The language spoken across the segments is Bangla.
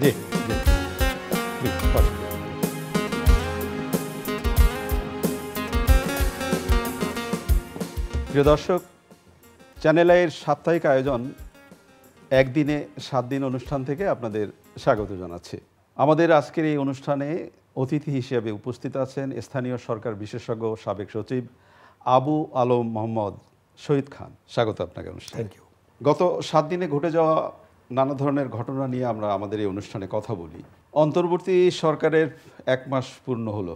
জি জি জি, বলেন। প্রিয় দর্শক, চ্যানেল আইয়ের সাপ্তাহিক আয়োজন একদিনে 7 দিন অনুষ্ঠান থেকে আপনাদের স্বাগত জানাচ্ছি। আমাদের আজকের এই অনুষ্ঠানে অতিথি হিসেবে উপস্থিত আছেন স্থানীয় সরকার বিশেষজ্ঞ সাবেক সচিব আবু আলম মোহাম্মদ শহীদ খান। স্বাগত আপনাকে অনুষ্ঠানে। Thank you. গত 7 দিনে ঘটে যাওয়া নানা ধরনের ঘটনা নিয়ে আমরা আমাদের এই অনুষ্ঠানে কথা বলি। অন্তর্বর্তী সরকারের 1 মাস পূর্ণ হলো,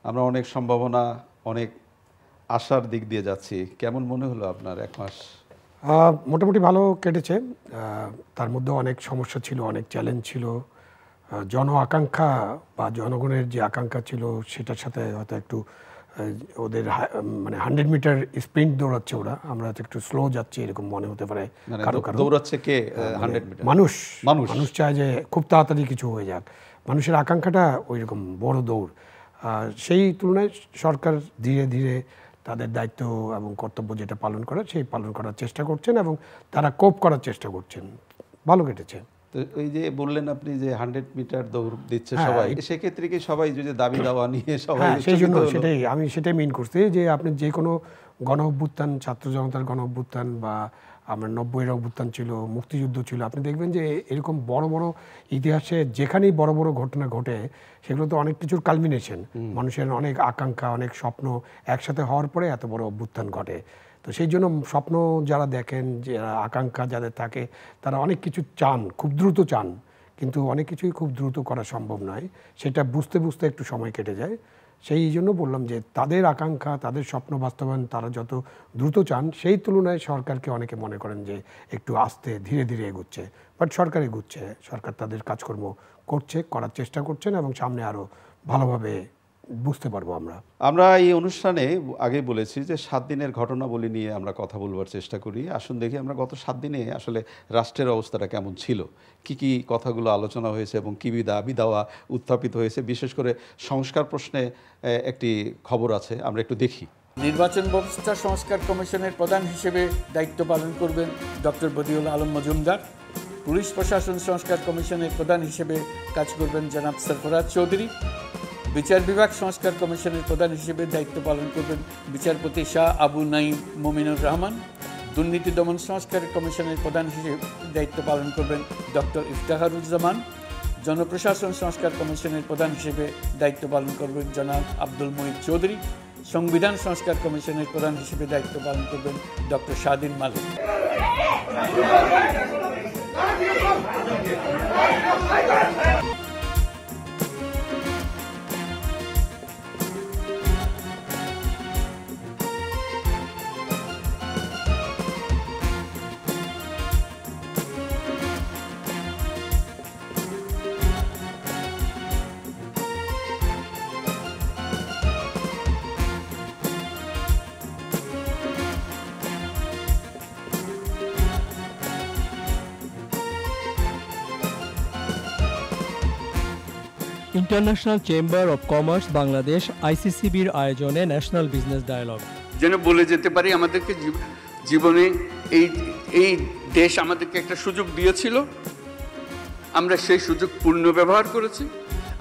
আমরা অনেক সম্ভাবনা, অনেক আশার দিক দিয়ে যাচ্ছি। কেমন মনে হলো আপনার 1 মাস? মোটামুটি ভালো কেটেছে। তার মধ্যে অনেক সমস্যা ছিল, অনেক চ্যালেঞ্জ ছিল। জন আকাঙ্ক্ষা বা জনগণের যে আকাঙ্ক্ষা ছিল সেটার সাথে হয়তো একটু ওদের মানে 100 মিটার স্প্রিন্ট দৌড়াচ্ছে ওরা, আমরা একটু স্লো যাচ্ছি এরকম মনে হতে পারে। কারো কারো দৌড়াচ্ছে কে 100 মিটার? মানুষ চায় যে খুব তাড়াতাড়ি কিছু হয়ে যাক। মানুষের আকাঙ্ক্ষাটা ওই রকম বড় দৌড়। সেই তুলনায় সরকার ধীরে ধীরে তাদের দায়িত্ব এবং কর্তব্য যেটা পালন করার সেই পালন করার চেষ্টা করছেন এবং তারা কোপ করার চেষ্টা করছেন। ভালো কেটেছে। তো ওই যে বললেন আপনি যে 100 মিটার দৌড় দিচ্ছে সবাই, সেক্ষেত্রে কি সবাই যদি দাবি দাওয়া নিয়ে সবাই? সেই জন্য আমি সেটাই মিন করছি যে আপনি যে কোনো গণ অভ্যুত্থান, ছাত্র জনতার গণ অভ্যুত্থান বা আমরা 90-এর অভ্যুত্থান ছিল, মুক্তিযুদ্ধ ছিল, আপনি দেখবেন যে এরকম বড় বড় ইতিহাসে যেখানেই বড় বড় ঘটনা ঘটে সেগুলো তো অনেক কিছুর কালমিনেশন, মানুষের অনেক আকাঙ্ক্ষা, অনেক স্বপ্ন একসাথে হওয়ার পরে এত বড় অভ্যুত্থান ঘটে। তো সেই জন্য স্বপ্ন যারা দেখেন, যে আকাঙ্ক্ষা যাদের থাকে, তারা অনেক কিছু চান, খুব দ্রুত চান, কিন্তু অনেক কিছুই খুব দ্রুত করা সম্ভব নয়। সেটা বুঝতে বুঝতে একটু সময় কেটে যায়। সেই জন্য বললাম যে তাদের আকাঙ্ক্ষা, তাদের স্বপ্ন বাস্তবায়ন তারা যত দ্রুত চান, সেই তুলনায় সরকারকে অনেকে মনে করেন যে একটু আস্তে ধীরে ধীরে এগুচ্ছে। বাট সরকার এগুচ্ছে, সরকার তাদের কাজকর্ম করছে, করার চেষ্টা করছেন এবং সামনে আরও ভালোভাবে বুঝতে পারবো আমরা এই অনুষ্ঠানে আগে বলেছি যে 7 দিনের ঘটনাবলী নিয়ে আমরা কথা বলবার চেষ্টা করি। আসুন দেখি আমরা গত 7 দিনে আসলে রাষ্ট্রের অবস্থাটা কেমন ছিল, কি কি কথাগুলো আলোচনা হয়েছে এবং কি দাবি দাওয়া উত্থাপিত হয়েছে। বিশেষ করে সংস্কার প্রশ্নে একটি খবর আছে, আমরা একটু দেখি। নির্বাচন ব্যবস্থা সংস্কার কমিশনের প্রধান হিসেবে দায়িত্ব পালন করবেন ডক্টর বদিউল আলম মজুমদার। পুলিশ প্রশাসন সংস্কার কমিশনের প্রধান হিসেবে কাজ করবেন জনাব সরফরাজ চৌধুরী। বিচার বিভাগ সংস্কার কমিশনের প্রধান হিসেবে দায়িত্ব পালন করবেন বিচারপতি শাহ আবু নাঈম মোমিনুর রহমান। দুর্নীতি দমন সংস্কার কমিশনের প্রধান হিসেবে দায়িত্ব পালন করবেন ডক্টর ইফতেখারুজ্জামান। জনপ্রশাসন সংস্কার কমিশনের প্রধান হিসেবে দায়িত্ব পালন করবেন জনাব আব্দুল মুহিত চৌধুরী। সংবিধান সংস্কার কমিশনের প্রধান হিসেবে দায়িত্ব পালন করবেন doctor Shahdin Malik. International chamber of commerce Bangladesh আইসিসিবির আয়োজনে ন্যাশনাল বিজনেস ডায়ালগ। যেন বলে যেতে পারি আমাদেরকে জীবনে এই দেশ আমাদেরকে একটা সুযোগ দিয়েছিল, আমরা সেই সুযোগ পূর্ণ ব্যবহার করেছি।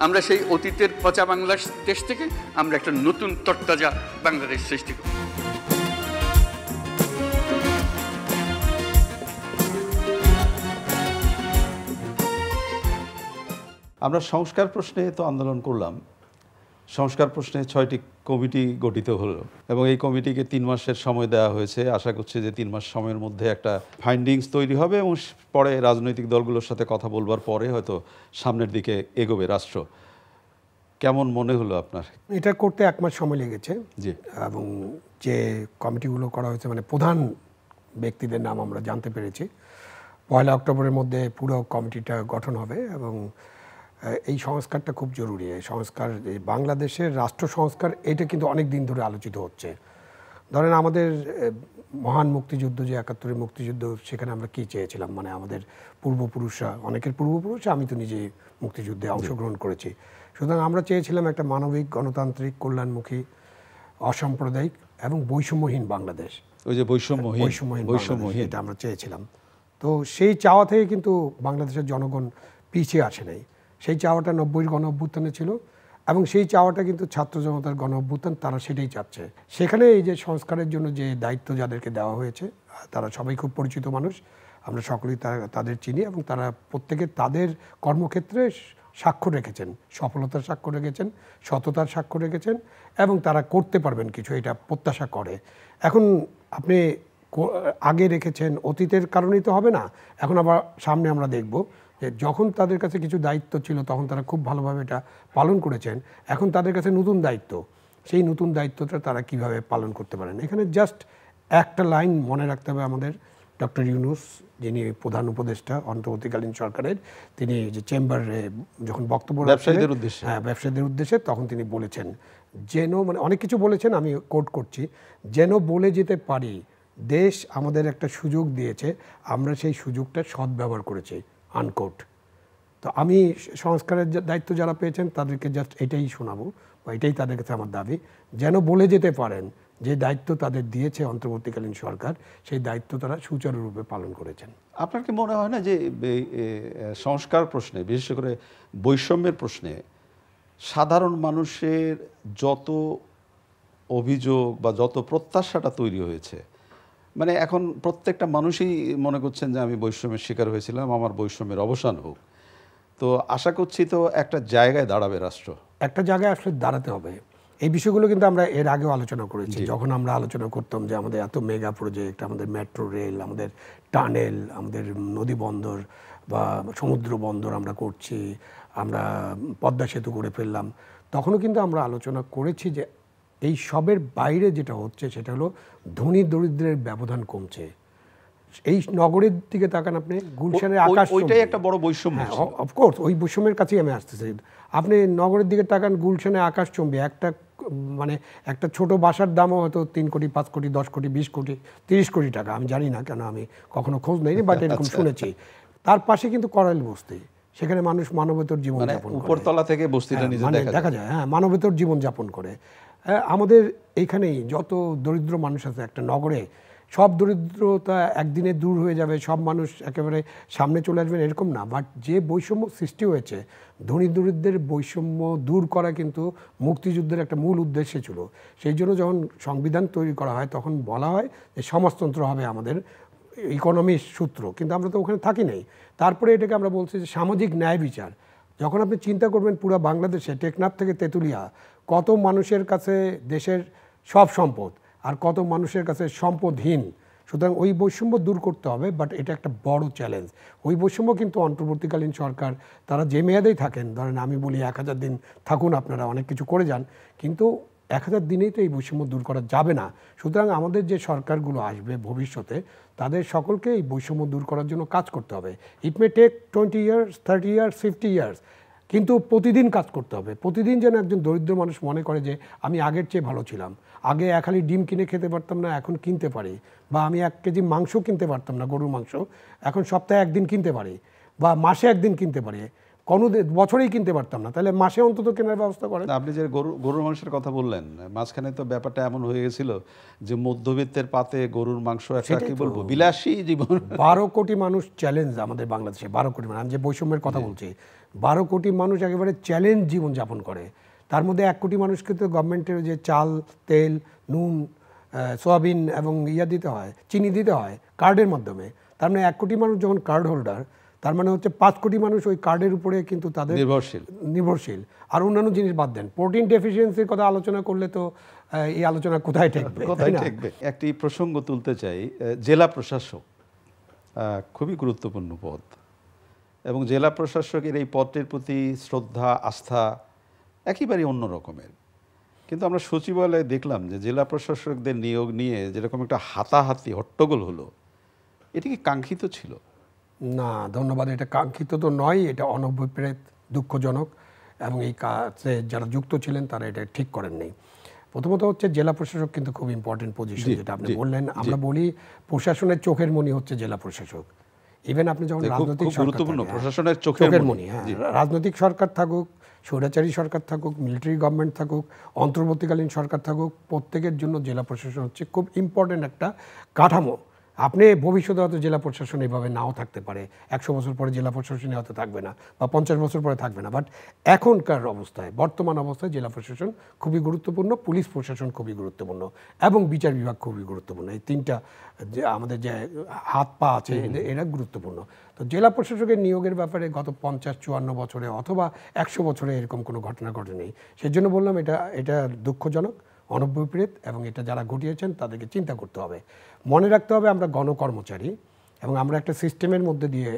আমরা সেই অতীতের পচা বাংলাদেশ থেকে আমরা একটা নতুন তরতাজা বাংলাদেশ সৃষ্টি করি। আমরা সংস্কার প্রশ্নে তো আন্দোলন করলাম। সংস্কার প্রশ্নে 6টি কমিটি গঠিত হলো এবং এই কমিটিকে 3 মাসের সময় দেওয়া হয়েছে। আশা করছি যে 3 মাস সময়ের মধ্যে একটা ফাইন্ডিংস তৈরি হবে এবং পরে রাজনৈতিক দলগুলোর সাথে কথা বলবার পরে হয়তো সামনের দিকে এগোবে রাষ্ট্র। কেমন মনে হলো আপনার? এটা করতে 1 মাস সময় লেগেছে। জি। এবং যে কমিটিগুলো করা হয়েছে, মানে প্রধান ব্যক্তিদের নাম আমরা জানতে পেরেছি। 1 অক্টোবরের মধ্যে পুরো কমিটিটা গঠন হবে এবং এই সংস্কারটা খুব জরুরি। এই সংস্কার, বাংলাদেশের রাষ্ট্র সংস্কার, এটা কিন্তু অনেক দিন ধরে আলোচিত হচ্ছে। ধরেন আমাদের মহান মুক্তিযুদ্ধ, যে 71-এর মুক্তিযুদ্ধ, সেখানে আমরা কী চেয়েছিলাম, মানে আমাদের পূর্বপুরুষরা, অনেকের পূর্বপুরুষ, আমি তো নিজে মুক্তিযুদ্ধে অংশগ্রহণ করেছি। সুতরাং আমরা চেয়েছিলাম একটা মানবিক, গণতান্ত্রিক, কল্যাণমুখী, অসাম্প্রদায়িক এবং বৈষম্যহীন বাংলাদেশ। ওই যে বৈষম্যহীন এটা আমরা চেয়েছিলাম। তো সেই চাওয়া থেকে কিন্তু বাংলাদেশের জনগণ পিছিয়ে আসে নাই। সেই চাওয়াটা 90-এর গণ অভ্যুত্থানে ছিল এবং সেই চাওয়াটা কিন্তু ছাত্র জনতার গণ অভ্যুত্থান, তারা সেটাই চাচ্ছে। সেখানে এই যে সংস্কারের জন্য যে দায়িত্ব যাদেরকে দেওয়া হয়েছে, তারা সবাই খুব পরিচিত মানুষ, আমরা সকলেই তাদের চিনি এবং তারা প্রত্যেকে তাদের কর্মক্ষেত্রে স্বাক্ষর রেখেছেন, সফলতার স্বাক্ষর রেখেছেন, সততার স্বাক্ষর রেখেছেন এবং তারা করতে পারবেন কিছু, এটা প্রত্যাশা করে। এখন আপনি আগে রেখেছেন, অতীতের কারণেই তো হবে না। এখন আবার সামনে আমরা দেখব যে যখন তাদের কাছে কিছু দায়িত্ব ছিল তখন তারা খুব ভালোভাবে এটা পালন করেছেন, এখন তাদের কাছে নতুন দায়িত্ব, সেই নতুন দায়িত্বটা তারা কিভাবে পালন করতে পারেন। এখানে জাস্ট একটা লাইন মনে রাখতে হবে আমাদের, ডক্টর ইউনূস যিনি প্রধান উপদেষ্টা অন্তর্বর্তীকালীন সরকারের, তিনি যে চেম্বারে যখন বক্তব্য ব্যবসায়ীদের উদ্দেশ্যে, হ্যাঁ ব্যবসায়ীদের উদ্দেশ্যে, তখন তিনি বলেছেন যেন, মানে অনেক কিছু বলেছেন, আমি কোট করছি, যেন বলে যেতে পারি দেশ আমাদের একটা সুযোগ দিয়েছে, আমরা সেই সুযোগটা সদ্ব্যবহার করেছি, আনকোট। তো আমি সংস্কারের দায়িত্ব যারা পেয়েছেন তাদেরকে জাস্ট এটাই শোনাবো, বা এটাই তাদের কাছে আমার দাবি, যেন বলে যেতে পারেন যে দায়িত্ব তাদের দিয়েছে অন্তর্বর্তীকালীন সরকার, সেই দায়িত্ব তারা সুচারুরূপে পালন করেছেন। আপনার কি মনে হয় না যে সংস্কার প্রশ্নে, বিশেষ করে বৈষম্যের প্রশ্নে সাধারণ মানুষের যত অভিযোগ বা যত প্রত্যাশাটা তৈরি হয়েছে, মানে এখন প্রত্যেকটা মানুষই মনে করছেন যে আমি বৈষম্যের শিকার হয়েছিলাম, আমার বৈষম্যের অবসান হোক, তো আশা করছি তো একটা জায়গায় দাঁড়াবে রাষ্ট্র, একটা জায়গায় আসলে দাঁড়াতে হবে। এই বিষয়গুলো কিন্তু আমরা এর আগেও আলোচনা করেছি, যখন আমরা আলোচনা করতাম যে আমাদের এত মেগা প্রজেক্ট, আমাদের মেট্রো রেল, আমাদের টানেল, আমাদের নদী বন্দর বা সমুদ্র বন্দর আমরা করছি, আমরা পদ্মা সেতু করে ফেললাম, তখনও কিন্তু আমরা আলোচনা করেছি যে এই সবের বাইরে যেটা হচ্ছে সেটা হলো ধনী দরিদ্রের ব্যবধান কমছে। এই নগরের দিকে তাকান আপনি, গুলশানের আকাশ, ওইটাই একটা বড় বৈষম্য। অফকোর্স ওই বৈষম্যের কাছেই আমি আসতেছি। আপনি নগরের দিকে তাকান, গুলশানে আকাশচুম্বী একটা, মানে একটা ছোট বাসার দামও হয়তো 3 কোটি, 5 কোটি, 10 কোটি, 20 কোটি, 30 কোটি টাকা, আমি জানি না কেন, আমি কখনো খোঁজ নেইনি, বাট এরকম শুনেছি। তার পাশে কিন্তু করাইল বস্তি, সেখানে মানুষ মানবেতর জীবনযাপন করে, উপরতলা থেকে বস্তিটা নিজে দেখা যায়, হ্যাঁ মানবেতর জীবনযাপন করে। আমাদের এইখানেই যত দরিদ্র মানুষ আছে একটা নগরে, সব দরিদ্রতা একদিনে দূর হয়ে যাবে, সব মানুষ একেবারে সামনে চলে আসবেন এরকম না, বাট যে বৈষম্য সৃষ্টি হয়েছে, ধনী দরিদ্রের বৈষম্য দূর করা কিন্তু মুক্তিযুদ্ধের একটা মূল উদ্দেশ্য ছিল। সেই জন্য যখন সংবিধান তৈরি করা হয় তখন বলা হয় যে সমাজতন্ত্র হবে আমাদের ইকোনমির সূত্র, কিন্তু আমরা তো ওখানে থাকি নাই। তারপরে এটাকে আমরা বলছি যে সামাজিক ন্যায় বিচার। যখন আপনি চিন্তা করবেন পুরো বাংলাদেশে টেকনাফ থেকে তেঁতুলিয়া কত মানুষের কাছে দেশের সব সম্পদ আর কত মানুষের কাছে সম্পদহীন, সুতরাং ওই বৈষম্য দূর করতে হবে, বাট এটা একটা বড় চ্যালেঞ্জ। ওই বৈষম্য কিন্তু অন্তর্বর্তীকালীন সরকার তারা যে মেয়াদেই থাকেন, ধরেন আমি বলি 1000 দিন থাকুন, আপনারা অনেক কিছু করে যান, কিন্তু 1000 দিনেই তো এই বৈষম্য দূর করা যাবে না। সুতরাং আমাদের যে সরকারগুলো আসবে ভবিষ্যতে, তাদের সকলকে এই বৈষম্য দূর করার জন্য কাজ করতে হবে। It may take 20 years, 30 years, 50 years, কিন্তু প্রতিদিন কাজ করতে হবে। প্রতিদিন যেন একজন দরিদ্র মানুষ মনে করে যে আমি আগের চেয়ে ভালো ছিলাম, আগে 1 হালি ডিম কিনে খেতে পারতাম না, এখন কিনতে পারি, বা আমি 1 কেজি মাংস কিনতে পারতাম না, গরুর মাংস, এখন সপ্তাহে 1 দিন কিনতে পারি, বা মাসে 1 দিন কিনতে পারি, কোনো বছরেই কিনতে পারতাম না, তাহলে মাসে অন্তত কেনার ব্যবস্থা করেন। আপনি যে গরুর মাংসের কথা বললেন, মাঝখানে তো ব্যাপারটা এমন হয়ে গেছিল যে মধ্যবিত্তের পাতে গরুর মাংস একটা, কি বলবো, বিলাসী জীবন। 12 কোটি মানুষ চ্যালেঞ্জ আমাদের বাংলাদেশে, 12 কোটি মানুষ, আমি যে বৈষম্যের কথা বলছি, 12 কোটি মানুষ একেবারে চ্যালেঞ্জ জীবনযাপন করে। তার মধ্যে 1 কোটি মানুষকে তো গভর্নমেন্টের যে চাল, তেল, নুন, সোয়াবিন এবং দিতে হয়, চিনি দিতে হয় কার্ডের মাধ্যমে। তার মানে 1 কোটি মানুষ যখন কার্ড হোল্ডার, তার মানে হচ্ছে 5 কোটি মানুষ ওই কার্ডের উপরে কিন্তু তাদের নির্ভরশীল। আর অন্যান্য জিনিস বাদ দেন, প্রোটিন ডেফিসিয়েন্সির কথা আলোচনা করলে তো এই আলোচনা কোথায় ঠেকবে? একটি প্রসঙ্গ তুলতে চাই, জেলা প্রশাসক খুবই গুরুত্বপূর্ণ পদ, এবং জেলা প্রশাসকের এই পদটির প্রতি শ্রদ্ধা, আস্থা একেবারেই অন্য রকমের। কিন্তু আমরা সচিবালয়ে দেখলাম যে জেলা প্রশাসকদের নিয়োগ নিয়ে যেরকম একটা হাতাহাতি হট্টগোল হলো, এটি কি কাঙ্ক্ষিত ছিল? না, ধন্যবাদ। এটা কাঙ্ক্ষিত তো নয়, এটা অনভিপ্রেত, দুঃখজনক, এবং এই কাজে যারা যুক্ত ছিলেন তারা এটা ঠিক করেননি। প্রথমত হচ্ছে জেলা প্রশাসক কিন্তু খুব ইম্পর্টেন্ট পজিশন, যেটা আপনি বললেন। আমরা বলি প্রশাসনের চোখের মণি হচ্ছে জেলা প্রশাসক। ইভেন আপনি যখন রাজনৈতিক প্রশাসনের চোখের মণি, হ্যাঁ, রাজনৈতিক সরকার থাকুক, স্বৈরাচারী সরকার থাকুক, মিলিটারি গভর্নমেন্ট থাকুক, অন্তর্বর্তীকালীন সরকার থাকুক, প্রত্যেকের জন্য জেলা প্রশাসন হচ্ছে খুব ইম্পর্টেন্ট একটা কাঠামো, আপনি ভবিষ্যতে হয়তো জেলা প্রশাসন এভাবে নাও থাকতে পারে, 100 বছর পরে জেলা প্রশাসনে হয়তো থাকবে না, বা 50 বছর পরে থাকবে না, বাট এখনকার অবস্থায়, বর্তমান অবস্থায় জেলা প্রশাসন খুবই গুরুত্বপূর্ণ, পুলিশ প্রশাসন খুবই গুরুত্বপূর্ণ এবং বিচার বিভাগ খুবই গুরুত্বপূর্ণ। এই তিনটা যে আমাদের যে হাত পা আছে এরা গুরুত্বপূর্ণ। তো জেলা প্রশাসকের নিয়োগের ব্যাপারে গত 50-54 বছরে অথবা 100 বছরে এরকম কোনো ঘটনা ঘটেনি। সেজন্য বললাম এটা দুঃখজনক, অনভিপ্রেত, এবং এটা যারা ঘটিয়েছেন তাদেরকে চিন্তা করতে হবে। মনে রাখতে হবে আমরা গণকর্মচারী এবং আমরা একটা সিস্টেমের মধ্যে দিয়ে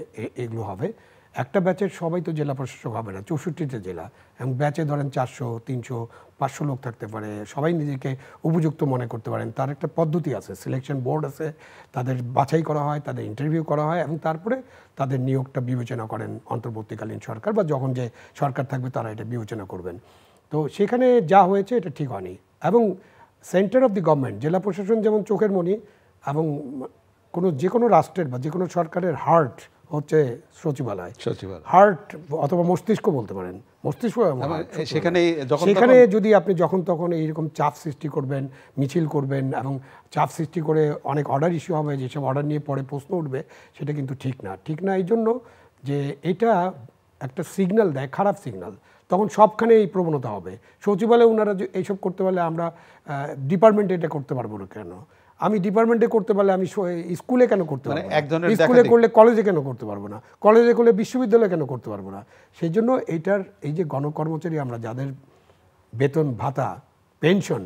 এগুলো হবে। একটা ব্যাচের সবাই তো জেলা প্রশাসক হবে না, 64টা জেলা, এবং ব্যাচে ধরেন 400, 300, 500 লোক থাকতে পারে। সবাই নিজেকে উপযুক্ত মনে করতে পারেন, তার একটা পদ্ধতি আছে, সিলেকশন বোর্ড আছে, তাদের বাছাই করা হয়, তাদের ইন্টারভিউ করা হয় এবং তারপরে তাদের নিয়োগটা বিবেচনা করেন অন্তর্বর্তীকালীন সরকার, বা যখন যে সরকার থাকবে তারা এটা বিবেচনা করবেন। তো সেখানে যা হয়েছে এটা ঠিক হয়নি। এবং সেন্টার অফ দি গভর্নমেন্ট, জেলা প্রশাসন যেমন চোখের মণি, এবং যে কোনো রাষ্ট্রের বা যে কোনো সরকারের হার্ট হচ্ছে সচিবালয়। হার্ট অথবা মস্তিষ্ক বলতে পারেন, মস্তিষ্ক। সেখানে যদি আপনি যখন তখন এইরকম চাপ সৃষ্টি করবেন, মিছিল করবেন এবং চাপ সৃষ্টি করে অনেক অর্ডার ইস্যু হবে, যেসব অর্ডার নিয়ে পরে প্রশ্ন উঠবে, সেটা কিন্তু ঠিক না। ঠিক না এই জন্য যে এটা একটা সিগন্যাল দেয়, খারাপ সিগন্যাল, তখন সবখানে এই প্রবণতা হবে। সচিবালয়ে ওনারা এইসব করতে পারলে আমরা ডিপার্টমেন্টে এটা করতে পারবো না কেন? আমি ডিপার্টমেন্টে করতে পারলে আমি স্কুলে কেন করতে পারবো না? স্কুলে করলে কলেজে কেন করতে পারবো না? কলেজে করলে বিশ্ববিদ্যালয়ে কেন করতে পারবো না? সেই জন্য এই যে গণকর্মচারী আমরা, যাদের বেতন ভাতা, পেনশন,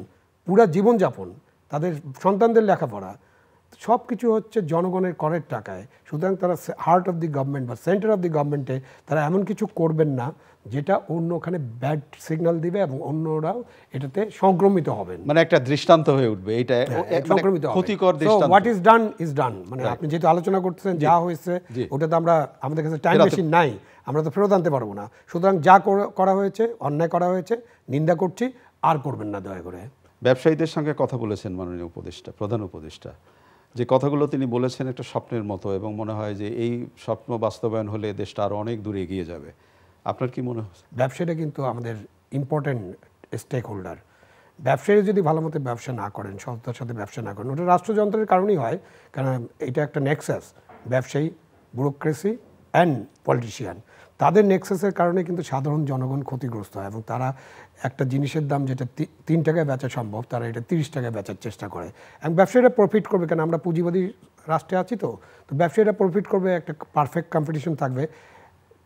পুরা জীবনযাপন, তাদের সন্তানদের লেখাপড়া, সব কিছু হচ্ছে জনগণের করের টাকায়। সুতরাং তারা হার্ট অফ দি গভর্নমেন্ট বা সেন্টার অফ দি গভর্নমেন্টে তারা এমন কিছু করবেন না যেটা অন্য ওখানে ব্যাড সিগন্যাল দিবে এবং অন্যরাও এটাতে সংক্রমিত হবেন, মানে একটা দৃষ্টান্ত হয়ে উঠবে। এটা সংক্রমিত ক্ষতিকর দৃষ্টান্ত। What is done is done. মানে আপনি যেহেতু আলোচনা করতেছেন, যা হয়েছে ওটা তো আমাদের কাছে টাইম মেশিন নাই, আমরা তো ফেরত আনতে পারবো না। সুতরাং যা করা হয়েছে, অন্যায় করা হয়েছে, নিন্দা করছি, আর করবেন না দয়া করে। ব্যবসায়ীদের সঙ্গে কথা বলেছেন মাননীয় উপদেষ্টা, প্রধান উপদেষ্টা, যে কথাগুলো তিনি বলেছেন একটা স্বপ্নের মতো, এবং মনে হয় যে এই স্বপ্ন বাস্তবায়ন হলে দেশটা আরও অনেক দূরে এগিয়ে যাবে। আপনার কি মনে হয়? ব্যবসাটা কিন্তু আমাদের ইম্পর্টেন্ট স্টেক হোল্ডার। ব্যবসায়ী যদি ভালো মতো ব্যবসা না করেন, সততার সাথে ব্যবসা না করেন, ওটা রাষ্ট্রযন্ত্রের কারণেই হয়। কারণ এটা একটা নেক্সাস, ব্যবসায়ী, ব্যুরোক্রেসি অ্যান্ড পলিটিশিয়ান, তাদের নেক্সাসের কারণে কিন্তু সাধারণ জনগণ ক্ষতিগ্রস্ত হয়, এবং তারা একটা জিনিসের দাম যেটা 3 টাকায় বেচা সম্ভব, তারা এটা 30 টাকায় বেচার চেষ্টা করে। এবং ব্যবসায়ীরা প্রফিট করবে, কেন আমরা পুঁজিবাদী রাষ্ট্রে আছি। তো ব্যবসায়ীরা প্রফিট করবে, একটা পারফেক্ট কম্পিটিশন থাকবে,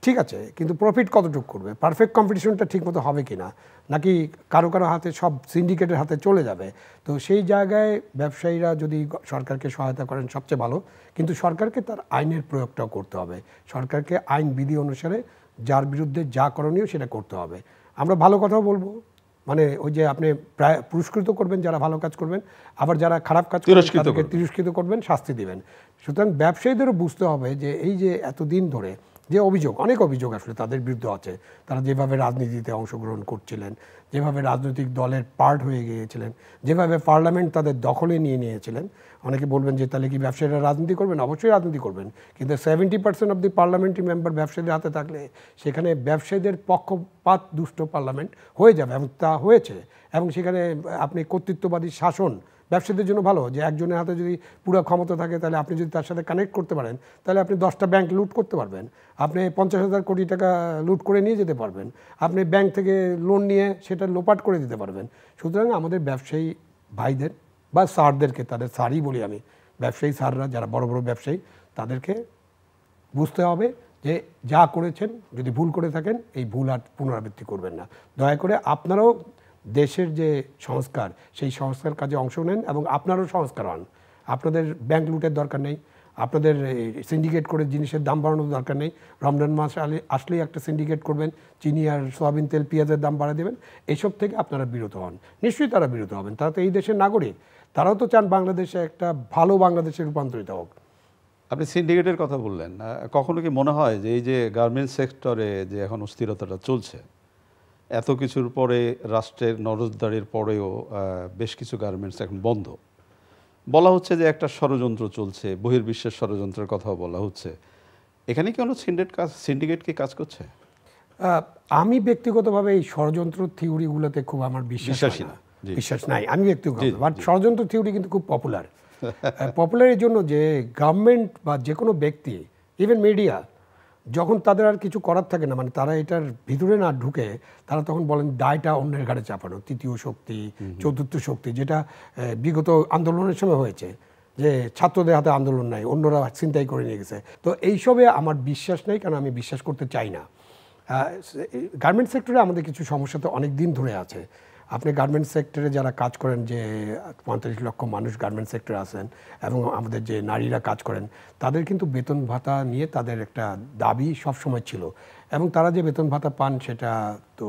ঠিক আছে, কিন্তু প্রফিট কতটুকু করবে? পারফেক্ট কম্পিটিশনটা ঠিকমতো হবে কি না, নাকি কারো হাতে, সব সিন্ডিকেটের হাতে চলে যাবে? তো সেই জায়গায় ব্যবসায়ীরা যদি সরকারকে সহায়তা করেন সবচেয়ে ভালো, কিন্তু সরকারকে তার আইনের প্রয়োগটাও করতে হবে। সরকারকে আইন বিধি অনুসারে যার বিরুদ্ধে যা করণীয় সেটা করতে হবে। আমরা ভালো কথাও বলবো, মানে ওই যে আপনি প্রায় পুরস্কৃত করবেন যারা ভালো কাজ করবেন, আবার যারা খারাপ কাজ করবেন তাদেরকে তিরস্কৃত করবেন, শাস্তি দিবেন। সুতরাং ব্যবসায়ীদেরও বুঝতে হবে যে এই যে এতদিন ধরে যে অনেক অভিযোগ আসলে তাদের বিরুদ্ধে আছে, তারা যেভাবে রাজনীতিতে অংশগ্রহণ করছিলেন, যেভাবে রাজনৈতিক দলের পার্ট হয়ে গিয়েছিলেন, যেভাবে পার্লামেন্ট তাদের দখলে নিয়ে নিয়েছিলেন। অনেকে বলবেন যে তাহলে কি ব্যবসায়ীরা রাজনীতি করবেন? অবশ্যই রাজনীতি করবেন, কিন্তু 70% অফ দি পার্লামেন্টারি মেম্বার ব্যবসায়ীদের হাতে থাকলে সেখানে ব্যবসায়ীদের পক্ষপাত দুষ্ট পার্লামেন্ট হয়ে যাবে, এবং তা হয়েছে। এবং সেখানে আপনি কর্তৃত্ববাদী শাসন ব্যবসায়ীদের জন্য ভালো, যে একজনের হাতে যদি পুরো ক্ষমতা থাকে, তাহলে আপনি যদি তার সাথে কানেক্ট করতে পারেন, তাহলে আপনি 10টা ব্যাংক লুট করতে পারবেন, আপনি 50,000 কোটি টাকা লুট করে নিয়ে যেতে পারবেন, আপনি ব্যাংক থেকে লোন নিয়ে সেটা লোপাট করে দিতে পারবেন। সুতরাং আমাদের ব্যবসায়ী ভাইদের বা স্যারদেরকে, তাদের স্যারই বলি আমি, ব্যবসায়ী স্যাররা যারা বড় বড় ব্যবসায়ী, তাদেরকে বুঝতে হবে যে যা করেছেন, যদি ভুল করে থাকেন, এই ভুল আর পুনরাবৃত্তি করবেন না। দয়া করে আপনারাও দেশের যে সংস্কার, সেই সংস্কার কাজে অংশ নেন এবং আপনারও সংস্কার হন। আপনাদের ব্যাংক লুটের দরকার নেই, আপনাদের সিন্ডিকেট করে জিনিসের দাম বাড়ানোর দরকার নেই। রমজান মাস আসলেই একটা সিন্ডিকেট করবেন, চিনি আর সয়াবিন তেল, পেঁয়াজের দাম বাড়িয়ে দেবেন, এইসব থেকে আপনারা বিরত হন। নিশ্চয়ই তারা বিরত হবেন, তারা তো এই দেশের নাগরিক, তারাও তো চান বাংলাদেশে একটা ভালো বাংলাদেশে রূপান্তরিত হোক। আপনি সিন্ডিকেটের কথা বললেন, কখনো কি মনে হয় যে এই যে গার্মেন্টস সেক্টরে যে এখন অস্থিরতাটা চলছে, এত কিছুর পরে, রাষ্ট্রের নজরদারির পরেও বেশ কিছু গার্মেন্টস এখন বন্ধ, বলা হচ্ছে যে একটা ষড়যন্ত্র চলছে, বহির্বিশ্বের ষড়যন্ত্রের কথাও বলা হচ্ছে, এখানে কি কোনো সিন্ডিকেট কি কাজ করছে? আমি ব্যক্তিগতভাবে এই ষড়যন্ত্র থিওরিগুলোতে খুব আমার বিশ্বাস নাই, আমি ব্যক্তিগত, বাট ষড়যন্ত্র থিওরি কিন্তু খুব পপুলার। পপুলার এর জন্য যে গভর্নমেন্ট বা যে কোনো ব্যক্তি, ইভেন মিডিয়া, যখন তাদের আর কিছু করার থাকে না, মানে তারা এটার ভিতরে না ঢুকে তারা তখন বলেন দায়টা অন্যের ঘাড়ে চাপানো, তৃতীয় শক্তি, চতুর্থ শক্তি, যেটা বিগত আন্দোলনের সময় হয়েছে যে ছাত্রদের হাতে আন্দোলন নাই, অন্যরা ছিনতাই করে নিয়ে গেছে। তো এইসবে আমার বিশ্বাস নেই, কারণ আমি বিশ্বাস করতে চাই না। গার্মেন্টস সেক্টরে আমাদের কিছু সমস্যা তো অনেক দিন ধরে আছে। আপনি গার্মেন্টস সেক্টরে যারা কাজ করেন, যে 35 লক্ষ মানুষ গার্মেন্টস সেক্টরে আছেন এবং আমাদের যে নারীরা কাজ করেন, তাদের কিন্তু বেতন ভাতা নিয়ে তাদের একটা দাবি সবসময় ছিল, এবং তারা যে বেতন ভাতা পান সেটা তো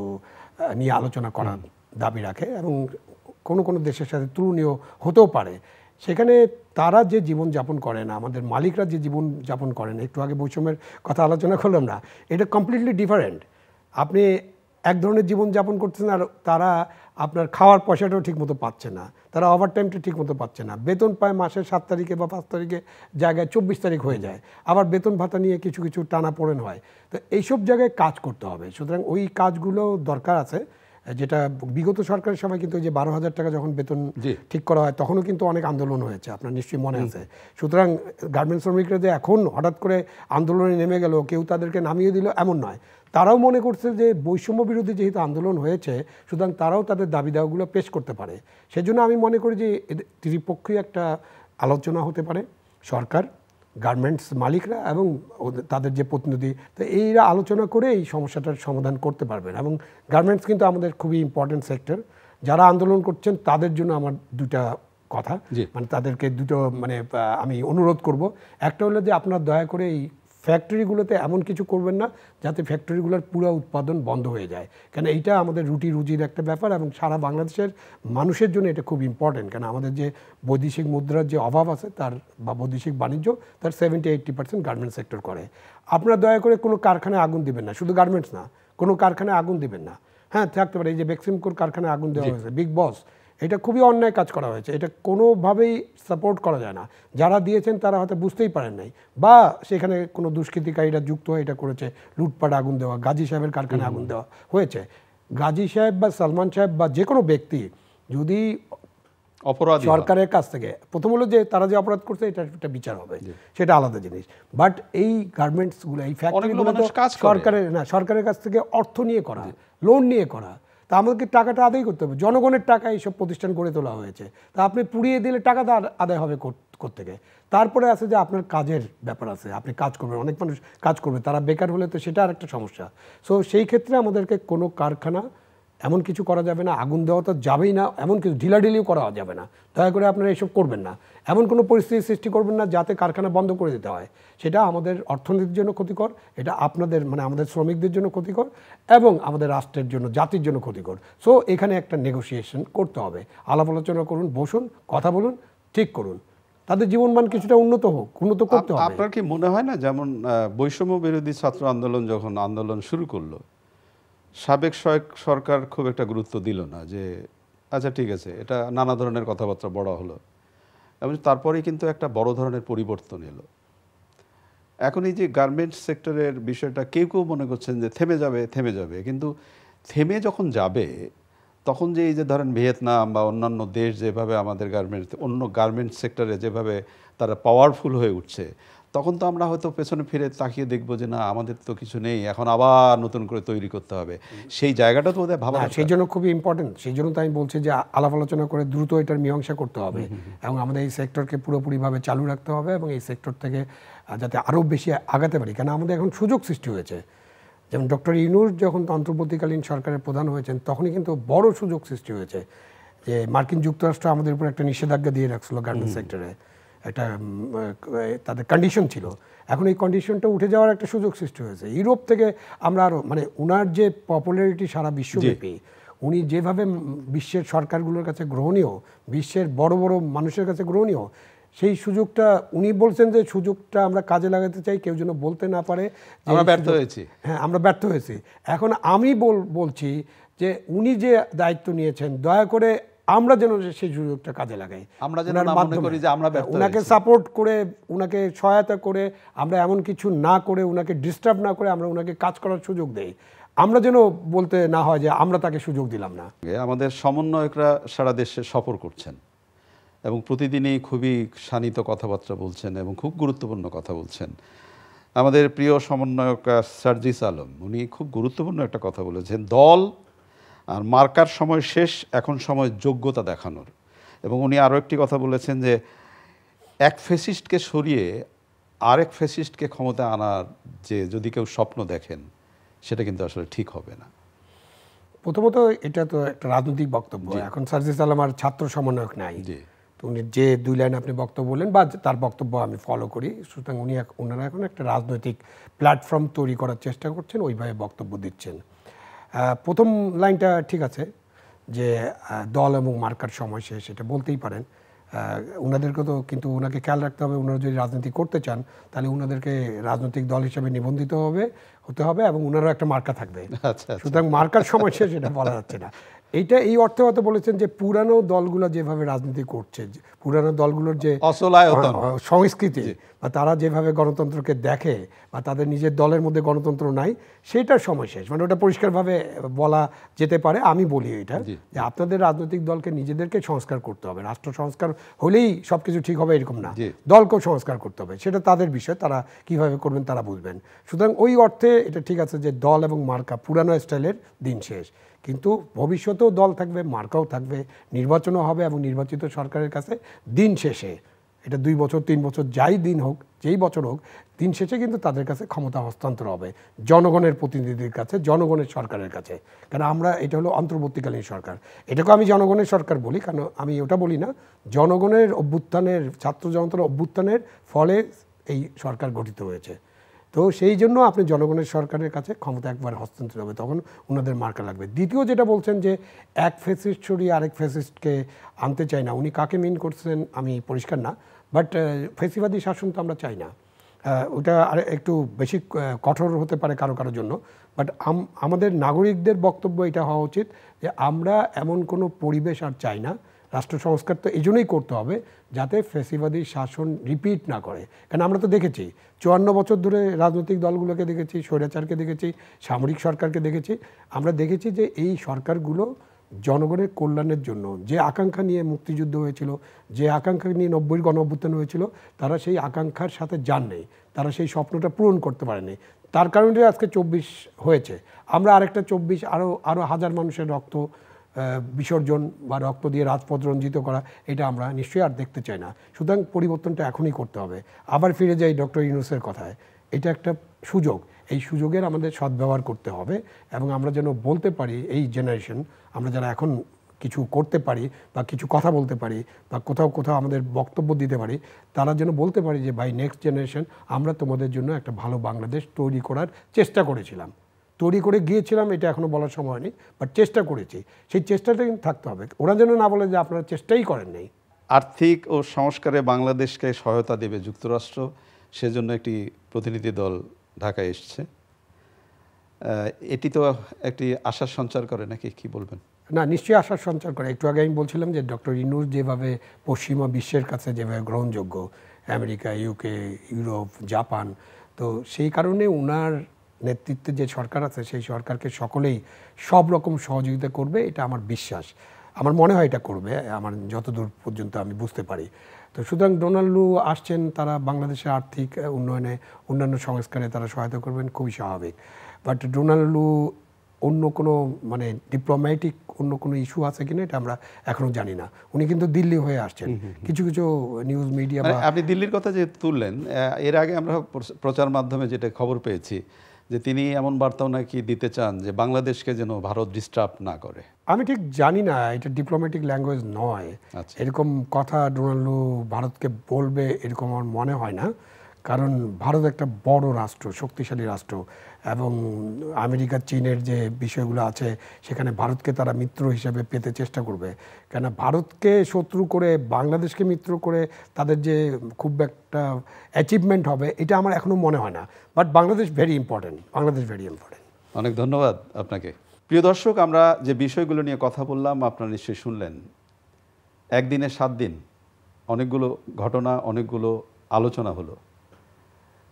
নিয়ে আলোচনা করার দাবি রাখে, এবং কোনো কোনো দেশের সাথে তুলনীয় হতেও পারে। সেখানে তারা যে জীবন যাপন করেন, আমাদের মালিকরা যে জীবন যাপন করেন, একটু আগে বৈষম্যের কথা আলোচনা করলাম না, এটা কমপ্লিটলি ডিফারেন্ট। আপনি এক ধরনের জীবন যাপন করতেছেন, আর তারা আপনার খাওয়ার পয়সাটাও ঠিকমতো পাচ্ছে না, তারা ওভারটাইমটা ঠিকমতো পাচ্ছে না, বেতন পায় মাসের 7 তারিখে বা 5 তারিখে, জায়গায় 24 তারিখ হয়ে যায়, আবার বেতন ভাতা নিয়ে কিছু কিছু টানাপোড়েন হয়। তো এইসব জায়গায় কাজ করতে হবে। সুতরাং ওই কাজগুলো দরকার আছে, যেটা বিগত সরকারের সময় কিন্তু যে 12,000 টাকা যখন বেতন ঠিক করা হয়, তখনও কিন্তু অনেক আন্দোলন হয়েছে, আপনার নিশ্চয়ই মনে আছে। সুতরাং গার্মেন্টস শ্রমিকরা যে এখন হঠাৎ করে আন্দোলনে নেমে গেল, কেউ তাদেরকে নামিয়ে দিল, এমন নয়। তারাও মনে করছে যে বৈষম্য বিরোধী যেহেতু আন্দোলন হয়েছে, সুতরাং তারাও তাদের দাবি দাওয়াগুলো পেশ করতে পারে। সেজন্য আমি মনে করি যে ত্রিপক্ষীয় একটা আলোচনা হতে পারে, সরকার, গার্মেন্টস মালিকরা এবং তাদের যে প্রতিনিধি, তো এইরা আলোচনা করে এই সমস্যাটার সমাধান করতে পারবেন। এবং গার্মেন্টস কিন্তু আমাদের খুবই ইম্পর্টেন্ট সেক্টর। যারা আন্দোলন করছেন তাদের জন্য আমার দুটা কথা, মানে তাদেরকে দুটো মানে আমি অনুরোধ করব। একটা হলো যে আপনারা দয়া করে এই ফ্যাক্টরিগুলোতে এমন কিছু করবেন না যাতে ফ্যাক্টরিগুলোর পুরো উৎপাদন বন্ধ হয়ে যায়, কেন এইটা আমাদের রুটি রুজির একটা ব্যাপার, এবং সারা বাংলাদেশের মানুষের জন্য এটা খুব ইম্পর্টেন্ট। কেন আমাদের যে বৈদেশিক মুদ্রার যে অভাব আছে তার, বা বৈদেশিক বাণিজ্য, তার 70-80% গার্মেন্টস সেক্টর করে। আপনারা দয়া করে কোনো কারখানায় আগুন দিবেন না, শুধু গার্মেন্টস না, কোনো কারখানায় আগুন দিবেন না। হ্যাঁ, থাকতে পারে এই যে বেক্সিমকোর কারখানায় আগুন দেওয়া হয়েছে, বিগ বস, এটা খুবই অন্যায় কাজ করা হয়েছে, এটা কোনোভাবেই সাপোর্ট করা যায় না। যারা দিয়েছেন তারা হয়তো বুঝতেই পারেন নাই, বা সেখানে কোনো দুষ্কৃতিকারীরা যুক্ত হয়ে এটা করেছে, লুটপাট আগুন দেওয়া, গাজী সাহেবের কারখানায় আগুন দেওয়া হয়েছে। গাজী সাহেব বা সালমান সাহেব বা যে কোনো ব্যক্তি যদি অপরাধী সরকারের কাছ থেকে, প্রথম হলো যে তারা যে অপরাধ করছে এটা একটা বিচার হবে, সেটা আলাদা জিনিস। বাট এই গার্মেন্টসগুলো, এই ফ্যাক্টরিগুলো সরকারের না, সরকারের কাছ থেকে অর্থ নিয়ে করা, লোন নিয়ে করা, তা আমাদেরকে টাকাটা আদায় করতে হবে। জনগণের টাকা এইসব প্রতিষ্ঠান গড়ে তোলা হয়েছে, তা আপনি পুড়িয়ে দিলে টাকাটা আদায় হবে কোত্থেকে? তারপরে আছে যে আপনার কাজের ব্যাপার আছে, আপনি কাজ করবেন, অনেক মানুষ কাজ করবে, তারা বেকার হলে তো সেটা আর একটা সমস্যা। সো সেই ক্ষেত্রে আমাদেরকে কোনো কারখানা এমন কিছু করা যাবে না, আগুন দেওয়া তো যাবেই না, এমন কিছু ঢিলাঢিলিও করা যাবে না। দয়া করে আপনারা এইসব করবেন না, এমন কোনো পরিস্থিতি সৃষ্টি করবেন না যাতে কারখানা বন্ধ করে দিতে হয়। সেটা আমাদের অর্থনীতির জন্য ক্ষতিকর, এটা আপনাদের মানে আমাদের শ্রমিকদের জন্য ক্ষতিকর, এবং আমাদের রাষ্ট্রের জন্য, জাতির জন্য ক্ষতিকর। সো এখানে একটা নেগোসিয়েশন করতে হবে, আলাপ আলোচনা করুন, বসুন, কথা বলুন, ঠিক করুন, তাদের জীবনমান কিছুটা উন্নত হোক, উন্নত করতে হবে। আপনার কি মনে হয় না, যেমন বৈষম্য বিরোধী ছাত্র আন্দোলন যখন আন্দোলন শুরু করলো, সাবেক সরকার খুব একটা গুরুত্ব দিল না, যে আচ্ছা ঠিক আছে, এটা নানা ধরনের কথাবার্তা বড় হলো, এবং তারপরেই কিন্তু একটা বড় ধরনের পরিবর্তন এলো। এখন এই যে গার্মেন্টস সেক্টরের বিষয়টা কেউ কেউ মনে করছেন যে থেমে যাবে, কিন্তু থেমে যখন যাবে তখন যে এই যে ধরেন ভিয়েতনাম বা অন্যান্য দেশ যেভাবে আমাদের অন্য গার্মেন্টস সেক্টরে যেভাবে তারা পাওয়ারফুল হয়ে উঠছে, তখন তো আমরা হয়তো পেছনে ফিরে তাকিয়ে দেখবো যে না, আমাদের তো কিছু নেই, এখন আবার নতুন করে তৈরি করতে হবে। সেই জায়গাটা তো ওদের ভাবা, সেই জন্য খুবই ইম্পর্টেন্ট। সেই জন্য তো আমি বলছি যে আলাপ আলোচনা করে দ্রুত এটার মীমাংসা করতে হবে, এবং আমাদের এই সেক্টরকে পুরোপুরিভাবে চালু রাখতে হবে, এবং এই সেক্টর থেকে যাতে আরও বেশি আগাতে পারি। কেন আমাদের এখন সুযোগ সৃষ্টি হয়েছে। যেমন ডক্টর ইউনূস যখন অন্তর্বর্তীকালীন সরকারের প্রধান হয়েছেন, তখনই কিন্তু বড় সুযোগ সৃষ্টি হয়েছে যে মার্কিন যুক্তরাষ্ট্র আমাদের উপর একটা নিষেধাজ্ঞা দিয়ে রাখছিল গার্মেন্টস সেক্টরে, একটা তাদের কন্ডিশন ছিল। এখন এই কন্ডিশনটা উঠে যাওয়ার একটা সুযোগ সৃষ্টি হয়েছে। ইউরোপ থেকে আমরা আরও মানে ওনার যে পপুলারিটি সারা বিশ্বব্যাপী, উনি যেভাবে বিশ্বের সরকারগুলোর কাছে গ্রহণীয়, বিশ্বের বড় বড় মানুষের কাছে গ্রহণীয়, সেই সুযোগটা উনি বলছেন যে সুযোগটা আমরা কাজে লাগাতে চাই, কেউ যেন বলতে না পারে আমরা ব্যর্থ হয়েছি। হ্যাঁ, আমরা ব্যর্থ হয়েছি। এখন আমি বলছি যে উনি যে দায়িত্ব নিয়েছেন, দয়া করে আমরা যেন সেই সুযোগটা কাজে লাগাই, আমরা যেন না মনে করি যে আমরা ব্যর্থ হয়েছি। উনাকে সাপোর্ট করে, উনাকে সহায়তা করে, আমরা এমন কিছু না করে, উনাকে ডিস্টার্ব না করে আমরা উনাকে কাজ করার সুযোগ দেই। আমরা যেন বলতে না হয় যে আমরা তাকে সুযোগ দিলাম না। আমাদের সমন্বয়করা সারা দেশে সফর করছেন, এবং প্রতিদিনই খুবই শানিত কথাবার্তা বলছেন এবং খুব গুরুত্বপূর্ণ কথা বলছেন। আমাদের প্রিয় সমন্বয়ক সার্জিস আলম, উনি খুব গুরুত্বপূর্ণ একটা কথা বলেছেন, দল আর মার্কার সময় শেষ, এখন সময় যোগ্যতা দেখানোর। এবং উনি আরও একটি কথা বলেছেন যে এক ফ্যাসিস্টকে সরিয়ে আরেক ফ্যাসিস্টকে ক্ষমতা আনার যে যদি কেউ স্বপ্ন দেখেন, সেটা কিন্তু আসলে ঠিক হবে না। প্রথমত এটা তো একটা রাজনৈতিক বক্তব্য। এখন সার্জিস আলম আর ছাত্র সমন্বয়ক নাই, জি, তো উনি যে 2 লাইন আপনি বক্তব্য বললেন বা তার বক্তব্য আমি ফলো করি, সুতরাং ওনারা এখন একটা রাজনৈতিক প্ল্যাটফর্ম তৈরি করার চেষ্টা করছেন, ওইভাবে বক্তব্য দিচ্ছেন। প্রথম লাইনটা ঠিক আছে যে দল এবং মার্কার সময় শেষ, এটা বলতেই পারেন। ওনাদেরকে তো কিন্তু ওনাকে খেয়াল রাখতে হবে, ওনারা যদি রাজনীতি করতে চান তাহলে ওনাদেরকে রাজনৈতিক দল হিসেবে নিবন্ধিত হতে হবে এবং ওনারও একটা মার্কা থাকবে। আচ্ছা, সুতরাং মার্কার সময় শেষ এটা বলা যাচ্ছে না। এইটা এই অর্থে হয়তো বলেছেন যে পুরানো দলগুলো যেভাবে রাজনীতি করছে, পুরানো দলগুলোর যে অচলায়তন সংস্কৃতি বা তারা যেভাবে গণতন্ত্রকে দেখে বা তাদের নিজের দলের মধ্যে গণতন্ত্র নাই, সেটার সময় শেষ। মানে ওটা পরিষ্কারভাবে বলা যেতে পারে। আমি বলি এটা যে আপনাদের রাজনৈতিক দলকে নিজেদেরকে সংস্কার করতে হবে। রাষ্ট্র সংস্কার হলেই সব কিছু ঠিক হবে এরকম না, দলকেও সংস্কার করতে হবে, সেটা তাদের বিষয়, তারা কিভাবে করবেন তারা বুঝবেন। সুতরাং ওই অর্থে এটা ঠিক আছে যে দল এবং মার্কা পুরানো স্টাইলের দিন শেষ, কিন্তু ভবিষ্যতেও দল থাকবে, মার্কাও থাকবে, নির্বাচনও হবে এবং নির্বাচিত সরকারের কাছে দিন শেষে, এটা 2 বছর 3 বছর যাই দিন হোক, যেই বছর হোক, দিন শেষে কিন্তু তাদের কাছে ক্ষমতা হস্তান্তর হবে জনগণের প্রতিনিধির কাছে, জনগণের সরকারের কাছে। কারণ আমরা এটা হলো অন্তর্বর্তীকালীন সরকার, এটাকে আমি জনগণের সরকার বলি, কারণ আমি ওটা বলি না, জনগণের অভ্যুত্থানের, ছাত্র জনতার অভ্যুত্থানের ফলে এই সরকার গঠিত হয়েছে। তো সেই জন্য আপনি জনগণের সরকারের কাছে ক্ষমতা একবার হস্তান্তর হবে, তখন ওনাদের মার্কা লাগবে। দ্বিতীয় যেটা বলছেন যে এক ফ্যাসিস্ট সরিয়ে আরেক ফ্যাসিস্টকে আনতে চাই না, উনি কাকে মিন করছেন আমি পরিষ্কার না, বাট ফ্যাসিবাদী শাসন তো আমরা চাই না। ওটা আর একটু বেশি কঠোর হতে পারে কারো কারোর জন্য, বাট আমাদের নাগরিকদের বক্তব্য এটা হওয়া উচিত যে আমরা এমন কোনো পরিবেশ আর চাই না। রাষ্ট্র সংস্কার তো এই জন্যই করতে হবে যাতে ফ্যাসিবাদী শাসন রিপিট না করে। কারণ আমরা তো দেখেছি 54 বছর ধরে রাজনৈতিক দলগুলোকে দেখেছি, স্বৈরাচারকে দেখেছি, সামরিক সরকারকে দেখেছি, আমরা দেখেছি যে এই সরকারগুলো জনগণের কল্যাণের জন্য যে আকাঙ্ক্ষা নিয়ে মুক্তিযুদ্ধ হয়েছিল, যে আকাঙ্ক্ষা নিয়ে 90 গণঅভ্যুত্থান হয়েছিল, তারা সেই আকাঙ্ক্ষার সাথে যান নেই, তারা সেই স্বপ্নটা পূরণ করতে পারেনি। তার কারণে আজকে 24 হয়েছে। আমরা আরেকটা 24 আরও হাজার মানুষের রক্ত বিসর্জন বা রক্ত দিয়ে রাজপথ রঞ্জিত করা, এটা আমরা নিশ্চয়ই আর দেখতে চাই না। সুতরাং পরিবর্তনটা এখনই করতে হবে। আবার ফিরে যাই ডক্টর ইউনূসের কথায়, এটা একটা সুযোগ, এই সুযোগের আমাদের সদ্ব্যবহার করতে হবে এবং আমরা যেন বলতে পারি, এই জেনারেশন আমরা যারা এখন কিছু করতে পারি বা কিছু কথা বলতে পারি বা কোথাও কোথাও আমাদের বক্তব্য দিতে পারি, তারা যেন বলতে পারি যে ভাই নেক্সট জেনারেশন, আমরা তোমাদের জন্য একটা ভালো বাংলাদেশ তৈরি করার চেষ্টা করেছিলাম, তৈরি করে গিয়েছিলাম, এটা এখনও বলার সময় নেই, বাট চেষ্টা করেছি, সেই চেষ্টাটা কিন্তু থাকতে হবে। ওরা যেন না বলে যে আপনারা চেষ্টাই করেন নেই। আর্থিক ও সংস্কারে বাংলাদেশকে সহায়তা দেবে যুক্তরাষ্ট্র, সেজন্য একটি প্রতিনিধি দল ঢাকায় এসছে। এটি তো একটি আশার সঞ্চার করে নাকি, কি বলবেন? না, নিশ্চয়ই আশার সঞ্চার করে। একটু আগে আমি বলছিলাম যে ডক্টর ইউনূস যেভাবে পশ্চিমা বিশ্বের কাছে যেভাবে গ্রহণযোগ্য, আমেরিকা, ইউকে, ইউরোপ, জাপান, তো সেই কারণে ওনার নেতৃত্বে যে সরকার আছে সেই সরকারকে সকলেই সব রকম সহযোগিতা করবে, এটা আমার বিশ্বাস। আমার মনে হয় এটা করবে, আমার যতদূর পর্যন্ত আমি বুঝতে পারি। তো সুতরাং ডোনাল্ড লু আসছেন, তারা বাংলাদেশের আর্থিক উন্নয়নে, অন্যান্য সংস্কারে তারা সহায়তা করবেন, খুবই স্বাভাবিক। বাট ডোনাল্ড লু অন্য কোনো মানে ডিপ্লোম্যাটিক অন্য কোনো ইস্যু আছে কিনা এটা আমরা এখনও জানি না। উনি কিন্তু দিল্লি হয়ে আসছেন, কিছু কিছু নিউজ মিডিয়া। আপনি দিল্লির কথা যে তুললেন, এর আগে আমরা প্রচার মাধ্যমে যেটা খবর পেয়েছি যে তিনি এমন বার্তাও নাকি দিতে চান যে বাংলাদেশকে যেন ভারত ডিস্টার্ব না করে। আমি ঠিক জানি না, এটা ডিপ্লোম্যাটিক ল্যাঙ্গুয়েজ নয়, এরকম কথা ডোনাল্ড লু ভারতকে বলবে এরকম আমার মনে হয় না। কারণ ভারত একটা বড় রাষ্ট্র, শক্তিশালী রাষ্ট্র, এবং আমেরিকা চীনের যে বিষয়গুলো আছে সেখানে ভারতকে তারা মিত্র হিসেবে পেতে চেষ্টা করবে। কেন ভারতকে শত্রু করে বাংলাদেশকে মিত্র করে তাদের যে খুব একটা অ্যাচিভমেন্ট হবে এটা আমার এখনও মনে হয় না। But Bangladesh very important, Bangladesh very important. অনেক ধন্যবাদ আপনাকে। প্রিয় দর্শক, আমরা যে বিষয়গুলো নিয়ে কথা বললাম আপনারা নিশ্চয়ই শুনলেন। একদিনে 7 দিন অনেকগুলো ঘটনা, অনেকগুলো আলোচনা হলো।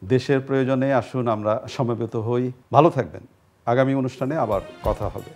দেশের প্রয়োজনে আসুন আমরা সমবেত হই। ভালো থাকবেন। আগামী অনুষ্ঠানে আবার কথা হবে।